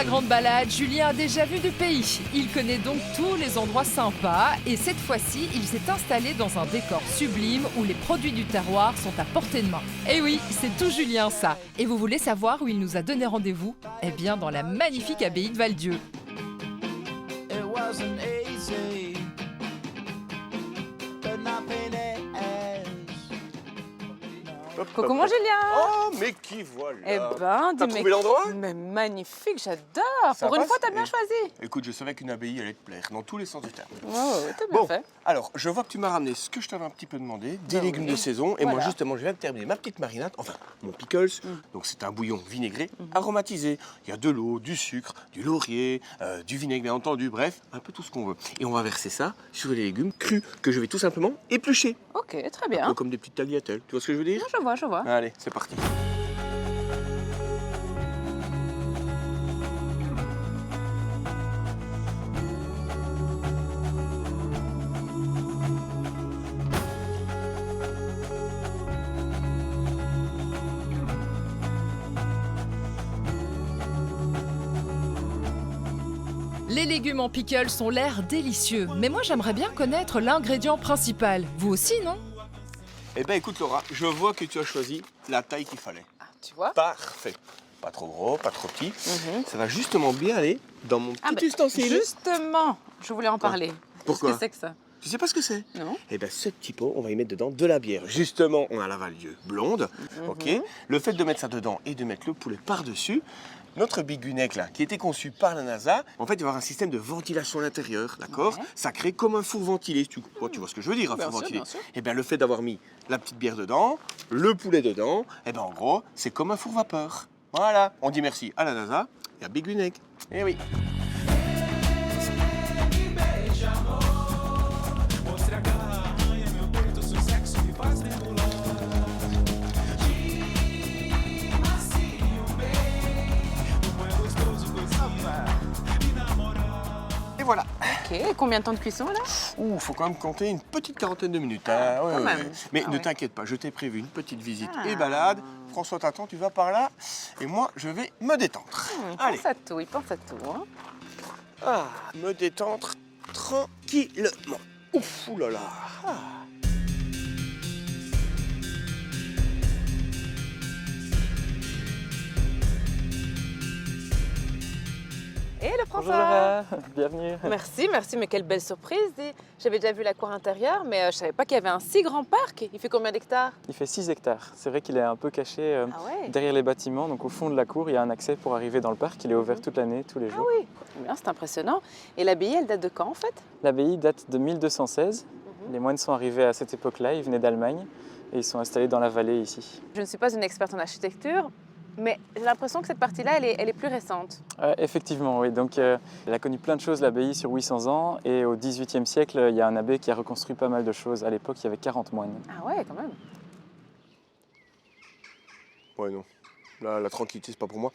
sa grande balade, Julien a déjà vu du pays. Il connaît donc tous les endroits sympas et cette fois-ci, il s'est installé dans un décor sublime où les produits du terroir sont à portée de main. Et oui, c'est tout Julien ça. Et vous voulez savoir où il nous a donné rendez-vous? Eh bien, dans la magnifique abbaye de Val-Dieu. Coucou mon Julien. Oh, mais qui voilà. Eh ben, T'as trouvé l'endroit? Mais magnifique, j'adore. Ça Pour une passe fois, t'as bien choisi. Écoute, je savais qu'une abbaye allait te plaire, dans tous les sens du terme. Ouais, t'as bien Bon, fait. alors, je vois que tu m'as ramené ce que je t'avais un petit peu demandé, des légumes de saison. Et moi, Voilà. justement, je viens de terminer ma petite marinade, enfin, mon pickles. Donc, c'est un bouillon vinaigré, aromatisé. Il y a de l'eau, du sucre, du laurier, du vinaigre, bien entendu. Bref, un peu tout ce qu'on veut. Et on va verser ça sur les légumes crus que je vais tout simplement éplucher. Ok, très Un bien. peu comme des petites tagliatelles. Tu vois ce que je veux dire? Je vois. Allez, c'est parti. Les légumes en pickles ont l'air délicieux, mais moi j'aimerais bien connaître l'ingrédient principal. Vous aussi, non? Eh ben, écoute, Laura, je vois que tu as choisi la taille qu'il fallait. Ah, tu vois. Parfait. Pas trop gros, pas trop petit. Ça va justement bien aller dans mon petit ustensile. Justement, je voulais en parler. Pourquoi? Qu'est-ce que c'est que ça? Tu sais pas ce que c'est? Non. Eh bien, ce petit pot, on va y mettre dedans de la bière. Justement, on a la Val-Dieu blonde, ok? Le fait de mettre ça dedans et de mettre le poulet par-dessus, notre bigunec, là, qui a été conçu par la NASA, en fait, il va y avoir un système de ventilation à l'intérieur, d'accord? Ouais. Ça crée comme un four ventilé. Tu vois ce que je veux dire, un Bien four sûr, ventilé? bien sûr. Eh bien, le fait d'avoir mis la petite bière dedans, le poulet dedans, eh bien, en gros, c'est comme un four vapeur. Voilà. On dit merci à la NASA et à bigunec. Eh oui. Et voilà. Ok, et combien de temps de cuisson là? Ouh, faut quand même compter une petite quarantaine de minutes. Hein. Ouais, quand ouais, même. ouais. Mais Ah ne ouais. t'inquiète pas, je t'ai prévu une petite visite Ah. et balade. François t'attend, tu vas par là. Et moi, je vais me détendre. Allez. Pense à tout, il pense à tout. Hein. Ah, me détendre tranquillement. Ouf, oulala. Ah. Et le Bonjour François. Laura, bienvenue. Merci, mais quelle belle surprise. J'avais déjà vu la cour intérieure, mais je ne savais pas qu'il y avait un si grand parc. Il fait combien d'hectares? Il fait 6 hectares. C'est vrai qu'il est un peu caché Ah ouais. derrière les bâtiments. Donc au fond de la cour, il y a un accès pour arriver dans le parc. Il est ouvert toute l'année, tous les jours. Ah oui, bien, c'est impressionnant. Et l'abbaye, elle date de quand en fait? L'abbaye date de 1216. Les moines sont arrivés à cette époque-là, ils venaient d'Allemagne et ils sont installés dans la vallée ici. Je ne suis pas une experte en architecture, mais j'ai l'impression que cette partie-là, elle est plus récente. Effectivement, oui. Donc elle a connu plein de choses, l'abbaye, sur 800 ans. Et au XVIIIe siècle, il y a un abbé qui a reconstruit pas mal de choses. À l'époque, il y avait 40 moines. Ah ouais, quand même. Ouais, non. Là, la tranquillité, c'est pas pour moi.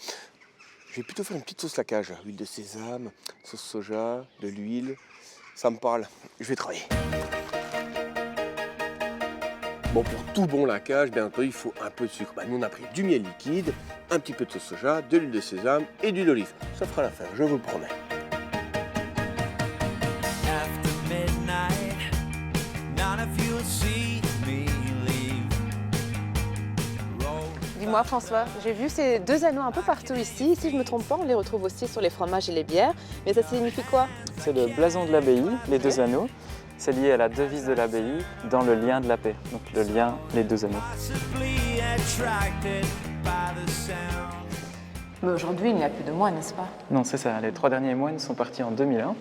Je vais plutôt faire une petite sauce lacage. Huile de sésame, sauce soja, de l'huile. Ça me parle. Je vais travailler. Bon, pour tout bon lacage, bien entendu, il faut un peu de sucre. Bah, nous, on a pris du miel liquide, un petit peu de sauce soja, de l'huile de sésame et d'huile d'olive. Ça fera l'affaire, je vous le promets. After midnight, none of you'll see me leave. Dis-moi François, j'ai vu ces deux anneaux un peu partout ici. Si je ne me trompe pas, on les retrouve aussi sur les fromages et les bières. Mais ça signifie quoi? C'est le blason de l'abbaye, les deux anneaux. C'est lié à la devise de l'abbaye, dans le lien de la paix. Donc le lien, les deux anneaux. Possibly attracted by the sound. Mais aujourd'hui, il n'y a plus de moines, n'est-ce pas? Non, c'est ça. Les 3 derniers moines sont partis en 2001. Ok.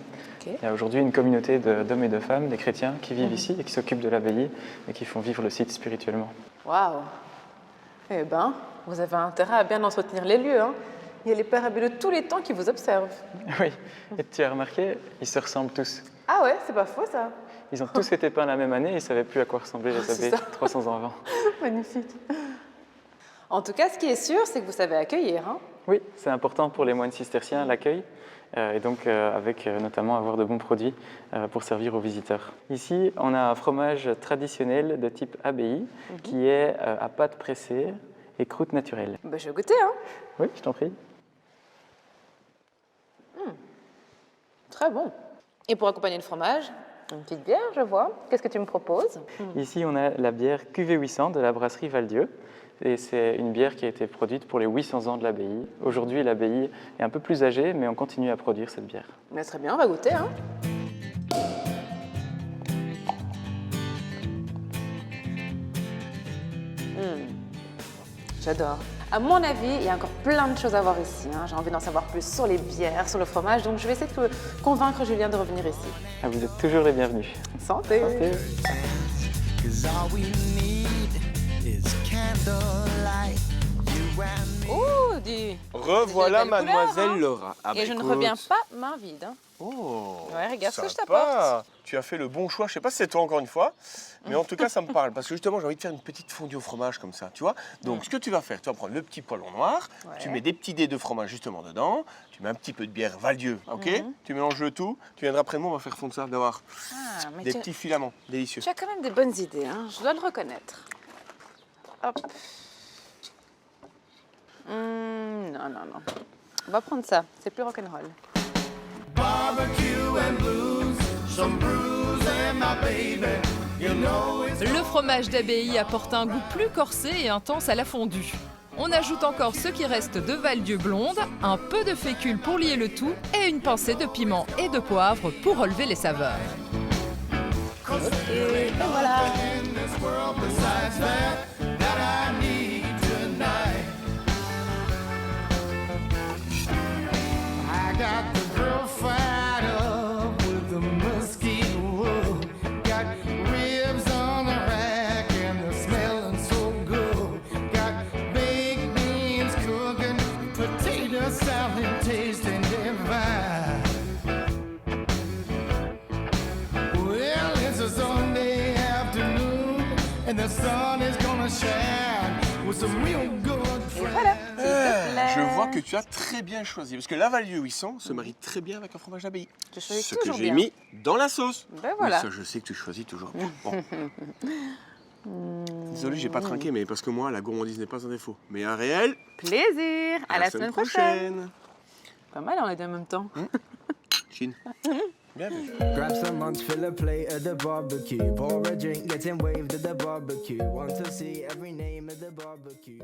Il y a aujourd'hui une communauté d'hommes et de femmes, des chrétiens, qui vivent ici et qui s'occupent de l'abbaye et qui font vivre le site spirituellement. Waouh! Eh ben, vous avez intérêt à bien entretenir les lieux, hein? Il y a les pères abbés de tous les temps qui vous observent. Oui, et tu as remarqué, ils se ressemblent tous. Ah ouais, c'est pas faux ça. Ils ont tous été peints la même année et ils ne savaient plus à quoi ressemblaient les c'est abbés ça. 300 ans avant. Magnifique. En tout cas, ce qui est sûr, c'est que vous savez accueillir, hein? Oui, c'est important pour les moines cisterciens, l'accueil, et donc avec notamment avoir de bons produits pour servir aux visiteurs. Ici, on a un fromage traditionnel de type abbaye qui est à pâte pressée et croûte naturelle. Ben, je vais goûter, hein? Oui, je t'en prie. Très bon. Et pour accompagner le fromage, une petite bière, je vois. Qu'est-ce que tu me proposes? Ici, on a la bière QV800 de la brasserie Val-Dieu. Et c'est une bière qui a été produite pour les 800 ans de l'abbaye. Aujourd'hui, l'abbaye est un peu plus âgée, mais on continue à produire cette bière. Mais très bien, on va goûter. Hein. J'adore. À mon avis, il y a encore plein de choses à voir ici. Hein. J'ai envie d'en savoir plus sur les bières, sur le fromage, donc je vais essayer de convaincre Julien de revenir ici. Ah, vous êtes toujours les bienvenus. Santé. Santé. 'Cause all we need is candlelight. You and me. Oh, dis. Revoilà C'est des belles mademoiselle couleurs, hein. Laura. Ah, Et bah, je ne écoute. reviens pas main vide. Hein. Oh, Ouais, regarde ce que je sympa. t'apporte. Tu as fait le bon choix. Je sais pas si c'est toi encore une fois, mais en tout cas, ça me parle. Parce que justement, j'ai envie de faire une petite fondue au fromage comme ça, tu vois. Donc, ce que tu vas faire, tu vas prendre le petit poêlon noir, Ouais. tu mets des petits dés de fromage justement dedans, tu mets un petit peu de bière Val-Dieu, ok. Tu mélanges le tout, tu viendras après moi, on va faire fondre ça, d'avoir Ah, mais des petits filaments délicieux. tu as quand même des bonnes idées, hein. Je dois le reconnaître. Hop. Non, non, non. On va prendre ça, c'est plus rock'n'roll. Barbecue and blues, some brews and my baby. You know it's Le fromage d'abbaye apporte un goût plus corsé et intense à la fondue. On ajoute encore ce qui reste de Val-Dieu blonde, un peu de fécule pour lier le tout et une pincée de piment et de poivre pour relever les saveurs. Et voilà. in this world besides that I need tonight. I got the girl fired up with the mosquito wood. Got ribs on the rack and they're smelling so good. Got baked beans cooking, potato salad tasting divine. Well, it's a Sunday afternoon and the sun is gonna shine with some real good friends. Voilà, s'il te plaît. Je vois que tu as très bien choisi, parce que la Val-Dieu 800 se marie très bien avec un fromage d'abbaye. Je choisis Ce que toujours j'ai bien. mis dans la sauce. Ben voilà. Oui, ça, je sais que tu choisis toujours bien. Bon. Désolé, j'ai pas trinqué, mais parce que moi, la gourmandise n'est pas un défaut. Mais un réel, Plaisir. À la semaine prochaine. Pas mal, on est en même temps. Chine. Bien vu. Grab some munch, fill a plate at the barbecue. Pour a drink, getting waved at the barbecue. Want to see every name at the barbecue.